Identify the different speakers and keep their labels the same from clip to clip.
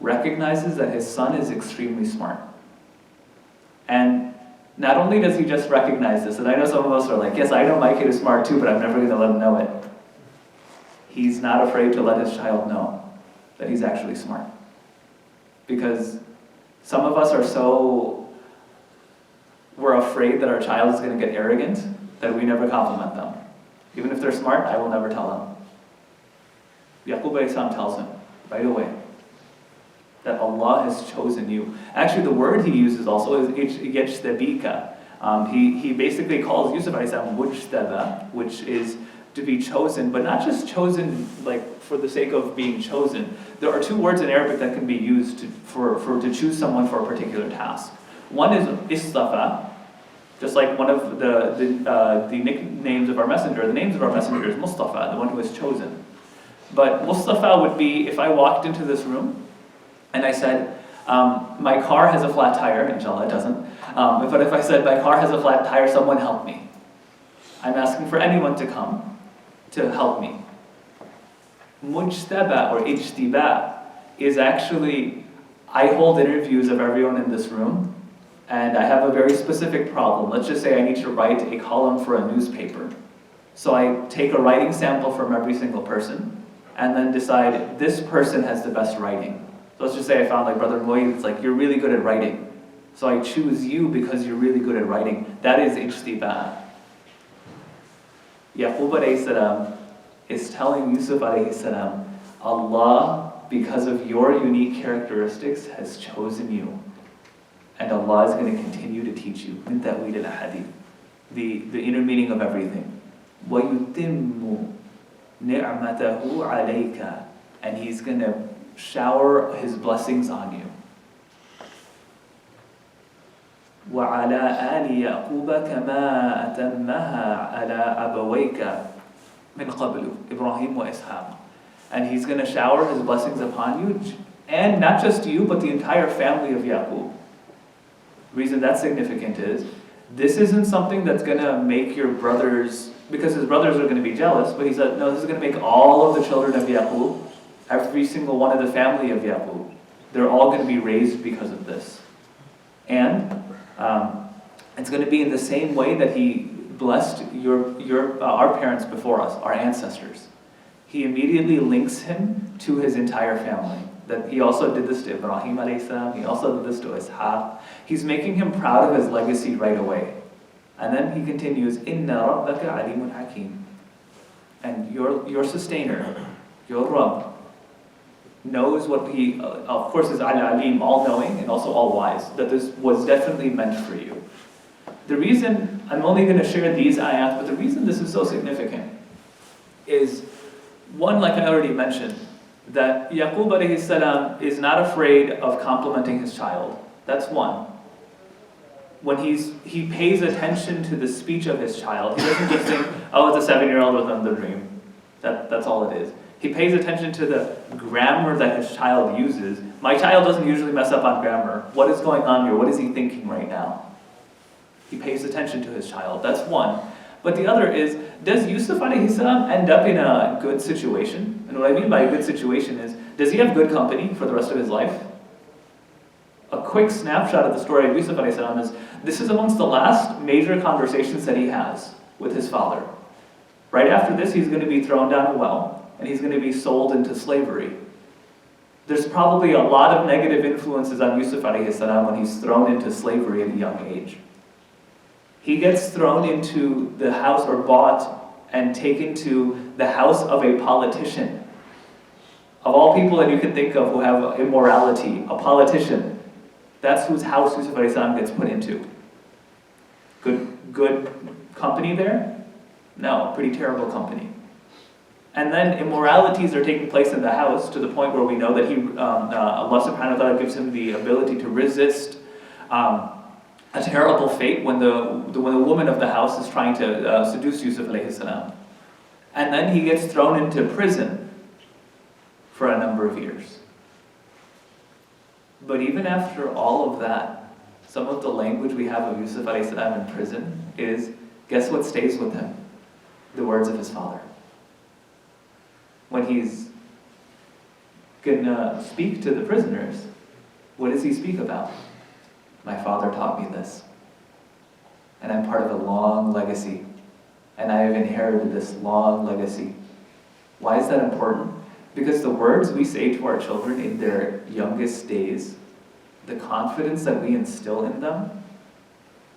Speaker 1: recognizes that his son is extremely smart. And not only does he just recognize this, and I know some of us are like, yes, I know my kid is smart too, but I'm never going to let him know it. He's not afraid to let his child know that he's actually smart. Because some of us we're afraid that our child is going to get arrogant, that we never compliment them. Even if they're smart, I will never tell them. Yaqub alayhi salam tells him right away that Allah has chosen you. Actually, the word he uses also is yajtabika. He basically calls Yousuf alayhi salam mujtaba, which is to be chosen, but not just chosen like for the sake of being chosen. There are two words in Arabic that can be used to choose someone for a particular task. One is istafa, just like one of the nicknames of our messenger. The names of our messenger is Mustafa, the one who is chosen. But Mustafa would be if I walked into this room and I said, my car has a flat tire, inshallah it doesn't, but if I said my car has a flat tire, someone help me. I'm asking for anyone to come to help me. Mujtaba or ijtiba is actually, I hold interviews of everyone in this room, and I have a very specific problem. Let's just say I need to write a column for a newspaper. So I take a writing sample from every single person, and then decide this person has the best writing. So let's just say I found like Brother Moeed, it's like, you're really good at writing. So I choose you because you're really good at writing. That is ijtiba. Yaqub alayhi salam is telling Yousuf alayhi salam, Allah, because of your unique characteristics, has chosen you. And Allah is going to continue to teach you. In ta'weed al-hadith, the inner meaning of everything. وَيُتِمُّ نِعْمَتَهُ عَلَيْكَ, and He's going to shower His blessings on you. وَعَلَىٰ آلِ يَعْقُوبَ كَمَا أَتَمَّهَا عَلَىٰ أَبَوَيْكَ مِنْ قَبْلُ إِبْرَاهِيمَ وَإِسْحَاقَ. And He's going to shower His blessings upon you, and not just you, but the entire family of Yaqub. The reason that's significant is, this isn't something that's going to make your brothers, because his brothers are going to be jealous, but he said, no, this is going to make all of the children of Yaqub, every single one of the family of Yaqub, they're all going to be raised because of this. And it's going to be in the same way that He blessed our parents before us, our ancestors. He immediately links him to his entire family. That He also did this to Ibrahim alayhi salam, He also did this to Ishaq. He's making him proud of his legacy right away. And then He continues, Inna rabbaka alimun hakim. And your sustainer, your Rabb, knows what He, of course, is al-alim, all-knowing, and also all-wise, that this was definitely meant for you. The reason, I'm only going to share these ayat, but the reason this is so significant is, one, like I already mentioned, that Yaqub alayhi salam is not afraid of complimenting his child. That's one. When he pays attention to the speech of his child, he doesn't just think, oh, it's a 7-year-old with another dream. That's all it is. He pays attention to the grammar that his child uses. My child doesn't usually mess up on grammar. What is going on here? What is he thinking right now? He pays attention to his child. That's one. But the other is, does Yousuf alayhi salam end up in a good situation? And what I mean by a good situation is, does he have good company for the rest of his life? A quick snapshot of the story of Yousuf alayhi salam is, this is amongst the last major conversations that he has with his father. Right after this, he's going to be thrown down a well, and he's going to be sold into slavery. There's probably a lot of negative influences on Yousuf alayhi salam when he's thrown into slavery at a young age. He gets thrown into the house, or bought and taken to the house of a politician. Of all people that you can think of who have immorality, a politician. That's whose house Yousuf alayhi salam gets put into. Good company there? No, pretty terrible company. And then immoralities are taking place in the house to the point where we know that Allah subhanahu wa ta'ala gives him the ability to resist a terrible fate when the woman of the house is trying to seduce Yousuf alayhi salam. And then he gets thrown into prison for a number of years. But even after all of that, some of the language we have of Yousuf alayhi salam in prison is, guess what stays with him? The words of his father. When he's gonna speak to the prisoners, what does he speak about? My father taught me this. And I'm part of a long legacy. And I have inherited this long legacy. Why is that important? Because the words we say to our children in their youngest days, the confidence that we instill in them,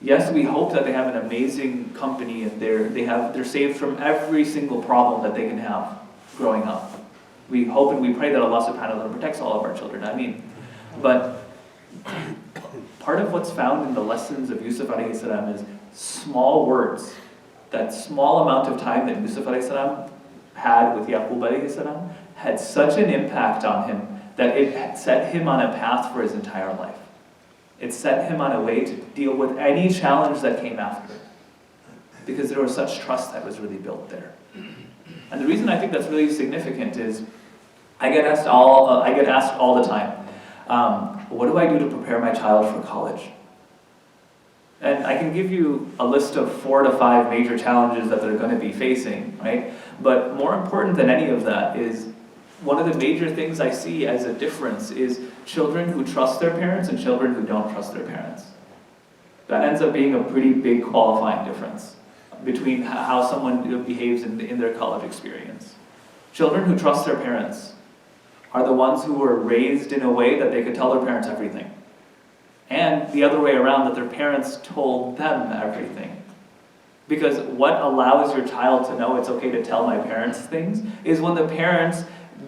Speaker 1: yes, we hope that they have an amazing company and they're saved from every single problem that they can have growing up. We hope and we pray that Allah subhanahu wa ta'ala protects all of our children. I mean, but part of what's found in the lessons of Yousuf alayhi salam is small words. That small amount of time that Yousuf alayhi salam had with Yaqub alayhi salam had such an impact on him that it had set him on a path for his entire life. It set him on a way to deal with any challenge that came after. Because there was such trust that was really built there. And the reason I think that's really significant is I get asked all the time, what do I do to prepare my child for college? And I can give you a list of 4 to 5 major challenges that they're going to be facing, right? But more important than any of that is one of the major things I see as a difference is children who trust their parents and children who don't trust their parents. That ends up being a pretty big qualifying difference between how someone behaves in their college experience. Children who trust their parents are the ones who were raised in a way that they could tell their parents everything. And the other way around, that their parents told them everything. Because what allows your child to know it's okay to tell my parents things is when the parents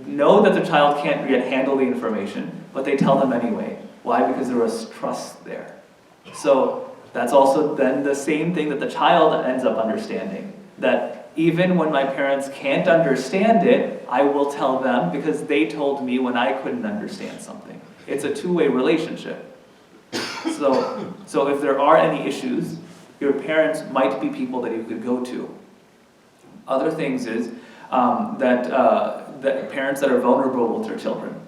Speaker 1: know that the child can't yet handle the information, but they tell them anyway. Why? Because there was trust there. So that's also then the same thing that the child ends up understanding. That even when my parents can't understand it, I will tell them because they told me when I couldn't understand something. It's a two-way relationship. So if there are any issues, your parents might be people that you could go to. Other things is that parents that are vulnerable with their children.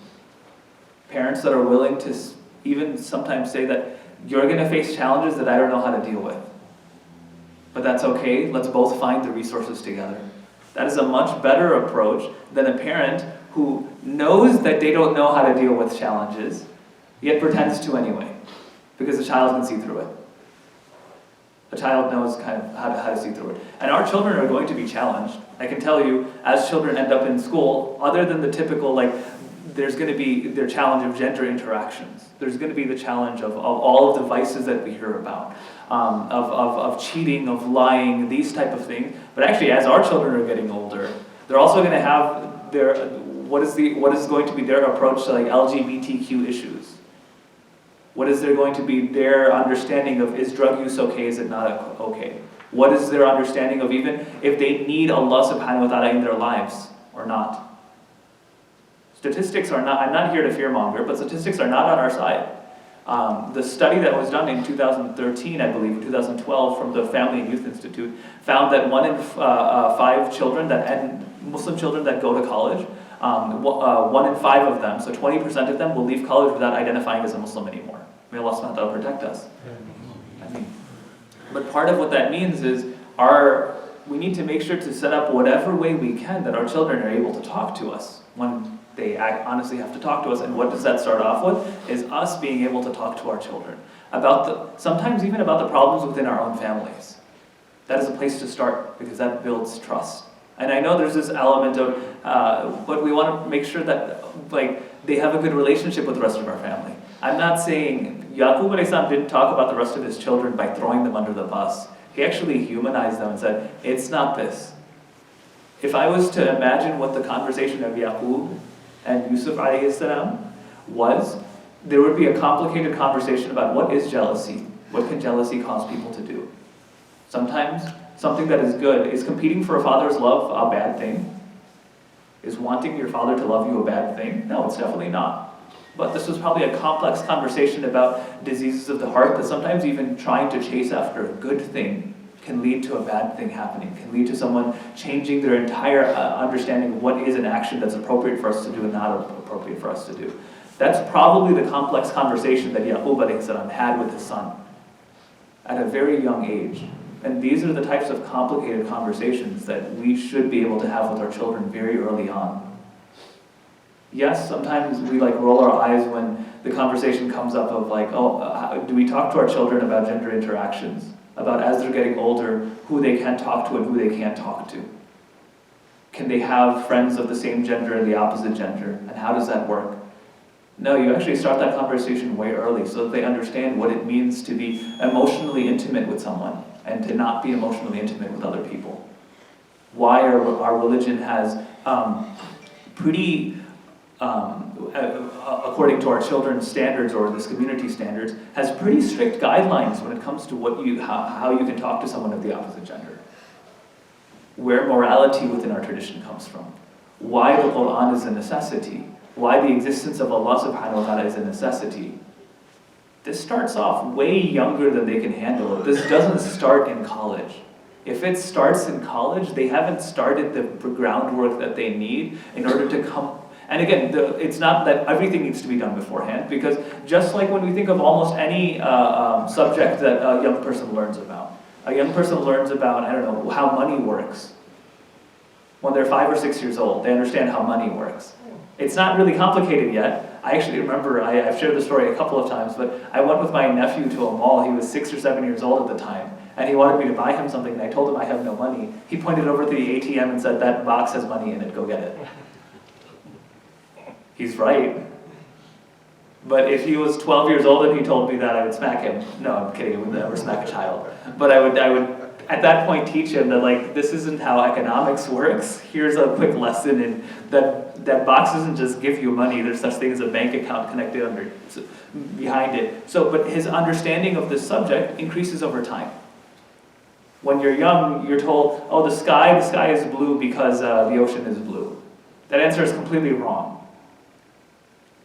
Speaker 1: Parents that are willing to even sometimes say that you're going to face challenges that I don't know how to deal with. But that's okay, let's both find the resources together. That is a much better approach than a parent who knows that they don't know how to deal with challenges, yet pretends to anyway. Because the child can see through it. The child knows kind of how to see through it. And our children are going to be challenged. I can tell you, as children end up in school, other than the typical, there's going to be their challenge of gender interactions. There's going to be the challenge of all of the vices that we hear about, of cheating, of lying, these type of things. But actually, as our children are getting older, they're also going to have what is going to be their approach to LGBTQ issues. What is there going to be their understanding of, is drug use okay, is it not okay? What is their understanding of even if they need Allah subhanahu wa ta'ala in their lives or not? Statistics are not, I'm not here to fearmonger, but statistics are not on our side. The study that was done in 2013, I believe, 2012, from the Family and Youth Institute, found that 1 in 5 children Muslim children that go to college, 1 in 5 of them, so 20% of them, will leave college without identifying as a Muslim anymore. May Allah subhanahu wa ta'ala protect us. But part of what that means is we need to make sure to set up whatever way we can that our children are able to talk to us when they honestly have to talk to us. And what does that start off with? Is us being able to talk to our children sometimes even about the problems within our own families. That is a place to start because that builds trust. And I know there's this element of, but we want to make sure that they have a good relationship with the rest of our family. I'm not saying Yaqub alayhi salam didn't talk about the rest of his children by throwing them under the bus. He actually humanized them and said, it's not this. If I was to imagine what the conversation of Yaqub and Yousuf alayhi salam was, there would be a complicated conversation about what is jealousy. What can jealousy cause people to do? Sometimes something that is good. Is competing for a father's love a bad thing? Is wanting your father to love you a bad thing? No, it's definitely not. But this was probably a complex conversation about diseases of the heart, that sometimes even trying to chase after a good thing can lead to a bad thing happening, can lead to someone changing their entire understanding of what is an action that's appropriate for us to do and not appropriate for us to do. That's probably the complex conversation that Yaqub alayhi salam had with his son at a very young age. And these are the types of complicated conversations that we should be able to have with our children very early on. Yes, sometimes we like roll our eyes when the conversation comes up of like, do we talk to our children about gender interactions? About as they're getting older, who they can talk to and who they can't talk to. Can they have friends of the same gender and the opposite gender? And how does that work? No, you actually start that conversation way early so that they understand what it means to be emotionally intimate with someone and to not be emotionally intimate with other people. Why our religion has according to our children's standards or this community standards, has pretty strict guidelines when it comes to how you can talk to someone of the opposite gender. Where morality within our tradition comes from. Why the Quran is a necessity. Why the existence of Allah subhanahu wa ta'ala is a necessity. This starts off way younger than they can handle it. This doesn't start in college. If it starts in college, they haven't started the groundwork that they need in order to come. And again, it's not that everything needs to be done beforehand, because just like when we think of almost any subject that a young person learns about, a young person learns about, I don't know, how money works. When they're 5 or 6 years old, they understand how money works. It's not really complicated yet. I actually remember, I've shared the story a couple of times, but I went with my nephew to a mall. He was 6 or 7 years old at the time, and he wanted me to buy him something, and I told him I have no money. He pointed over to the ATM and said, "That box has money in it, go get it." He's right. But if he was 12 years old and he told me that, I would smack him. No, I'm kidding, I would never smack a child. But I would at that point teach him that like, this isn't how economics works. Here's a quick lesson in that box doesn't just give you money. There's such thing as a bank account connected behind it. But his understanding of this subject increases over time. When you're young, you're told, oh, the sky is blue because the ocean is blue. That answer is completely wrong.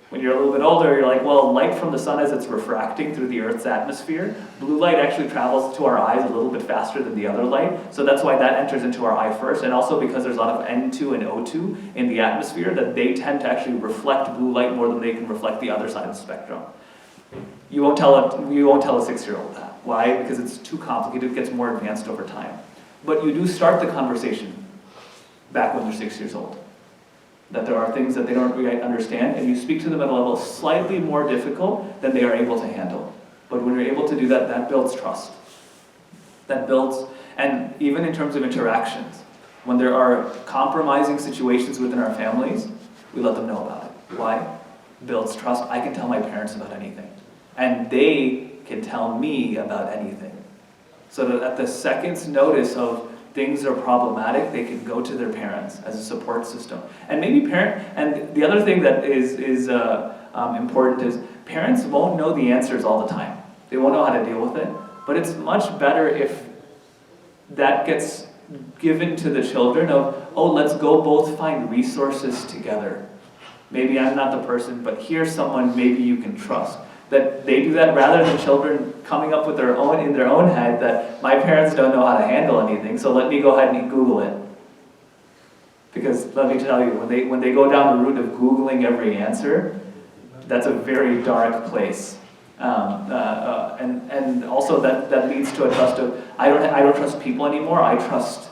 Speaker 1: When you're a little bit older, you're like, well, light from the sun as it's refracting through the Earth's atmosphere, blue light actually travels to our eyes a little bit faster than the other light, so that's why that enters into our eye first, and also because there's a lot of N2 and O2 in the atmosphere, that they tend to actually reflect blue light more than they can reflect the other side of the spectrum. You won't tell a 6-year-old that. Why? Because it's too complicated, it gets more advanced over time. But you do start the conversation back when they're 6 years old. That there are things that they don't really understand, and you speak to them at a level slightly more difficult than they are able to handle. But when you're able to do that, that builds trust. That builds, and even in terms of interactions, when there are compromising situations within our families, we let them know about it. Why? Builds trust. I can tell my parents about anything, and they can tell me about anything. So that at the second's notice of things are problematic, they can go to their parents as a support system. And maybe and the other thing that is important is parents won't know the answers all the time. They won't know how to deal with it. But it's much better if that gets given to the children of, oh, let's go both find resources together. Maybe I'm not the person, but here's someone maybe you can trust. That they do that rather than children coming up with in their own head that my parents don't know how to handle anything, so let me go ahead and Google it. Because let me tell you, when they go down the route of Googling every answer, that's a very dark place. And also that leads to a trust of, I don't trust people anymore, I trust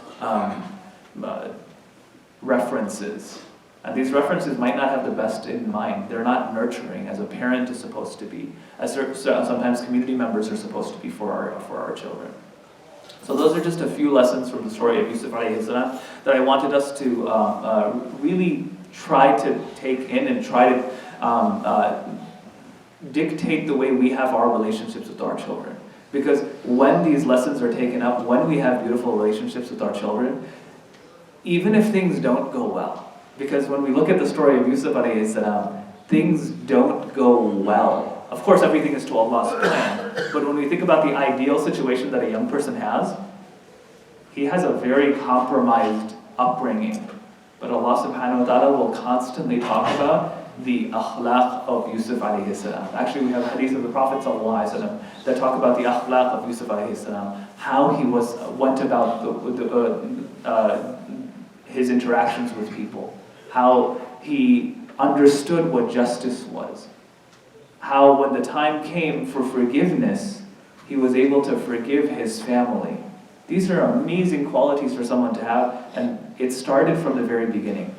Speaker 1: references. And these references might not have the best in mind. They're not nurturing as a parent is supposed to be, as sometimes community members are supposed to be for our children. So those are just a few lessons from the story of Yousuf alayhi salam that I wanted us to really try to take in and try to dictate the way we have our relationships with our children. Because when these lessons are taken up, when we have beautiful relationships with our children, even if things don't go well, because when we look at the story of Yousuf alayhi salam, things don't go well. Of course, everything is to Allah's plan. But when we think about the ideal situation that a young person has, he has a very compromised upbringing. But Allah subhanahu wa ta'ala will constantly talk about the akhlaq of Yousuf alayhi salam. Actually, we have a hadith of the Prophet sallallahu alayhi wasallam that talk about the akhlaq of Yousuf alayhi salam, how he went about his interactions with people, how he understood what justice was, how when the time came for forgiveness, he was able to forgive his family. These are amazing qualities for someone to have, and it started from the very beginning.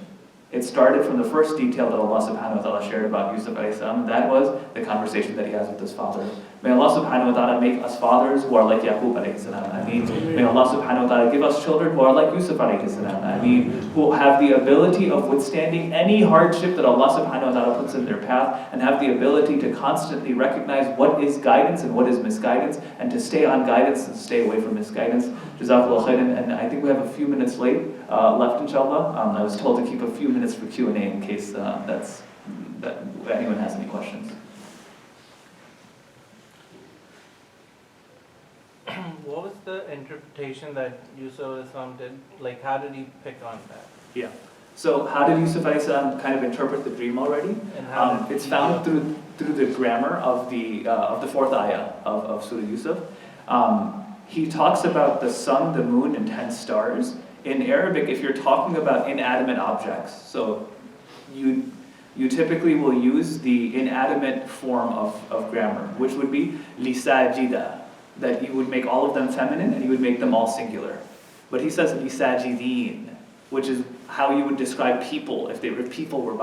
Speaker 1: It started from the first detail that Allah subhanahu wa ta'ala shared about Yusuf alayhi salam. That was the conversation that he has with his father. May Allah subhanahu wa ta'ala make us fathers who are like Yaqub alayhi salam. Ameen. May Allah subhanahu wa ta'ala give us children who are like Yusuf alayhi salam. Ameen. Who have the ability of withstanding any hardship that Allah subhanahu wa ta'ala puts in their path, and have the ability to constantly recognize what is guidance and what is misguidance, and to stay on guidance and stay away from misguidance. Jazakallah khairan. And I think we have a few minutes left, inshallah. I was told to keep a few minutes for Q&A in case anyone has any questions.
Speaker 2: What was the interpretation that Yusuf Islam did? Like, how did he pick on that?
Speaker 1: Yeah. So how did Yusuf alayhi salam kind of interpret the dream already?
Speaker 2: And how
Speaker 1: It's found through the grammar of the fourth ayah of Surah Yusuf. He talks about the sun, the moon, and 10 stars. In Arabic, if you're talking about inanimate objects, so you typically will use the inanimate form of grammar, which would be lisajida, that you would make all of them feminine and you would make them all singular. But he says lisajidin, which is how you would describe people if people were